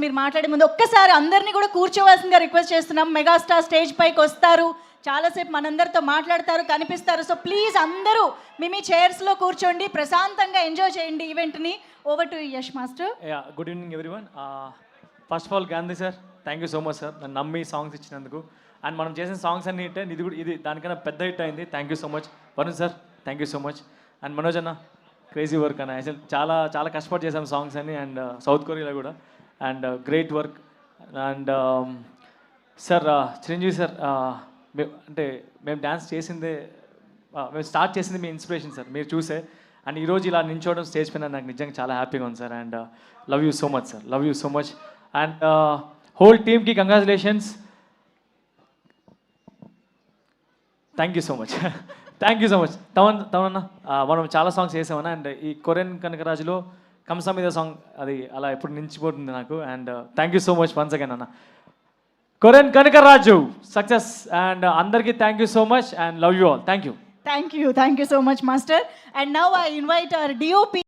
మీరు మాట్లాడే ముందు ఒక్కసారి అందరినీ కూడా కూర్చోవాల్సిందిగా రిక్వెస్ట్ చేస్తున్నాం. మెగాస్టార్ స్టేజ్ పైకి వస్తారు, చాలాసేపు మనందరితో మాట్లాడతారు, కనిపిస్తారు. సో ప్లీజ్ అందరూ మీ చైర్స్లో కూర్చోండి, ప్రశాంతంగా ఎంజాయ్ చేయండి ఈవెంట్ని. Over to Yash master. Good evening everyone. First of all Gandhi sir, thank you so much sir, నన్ను నమ్మి సాంగ్స్ ఇచ్చినందుకు. అండ్ మనం చేసిన సాంగ్స్ అన్ని హిట్ అయింది, ఇది దానికన్నా పెద్ద హిట్ అయింది. Thank you so much. Varun sir, thank you so much. And Manoj అన్న, క్రేజీ వర్క్ అన్న, అసలు చాలా చాలా కష్టపడి చేసాం సాంగ్స్ అన్ని. అండ్ సౌత్ కొరియాలో కూడా. And great work. And sir Chiranjeevi sir, మేము డ్యాన్స్ చేసిందే, మేము స్టార్ట్ చేసింది మీ ఇన్స్పిరేషన్ సార్, మీరు చూసే. అండ్ ఈరోజు ఇలా నించోవడం స్టేజ్ పైన నాకు నిజంగా చాలా హ్యాపీగా ఉంది sir. And love you so much sir, love you so much. And whole టీమ్కి congratulations. Thank you so much, thank you so much. Tamanna, మనం చాలా సాంగ్స్ చేసామన్నా. అండ్ ఈ కొరియన్ కనకరాజులో కంసా మీద సాంగ్ అది అలా ఎప్పుడు నిలిచిపోతుంది నాకు. And thank you so much once again అన్న. Korean Kanakaraju success. అండ్ అందరికీ thank you so much and love you all. Thank you. Thank you so much, Master. And now I invite our DOP.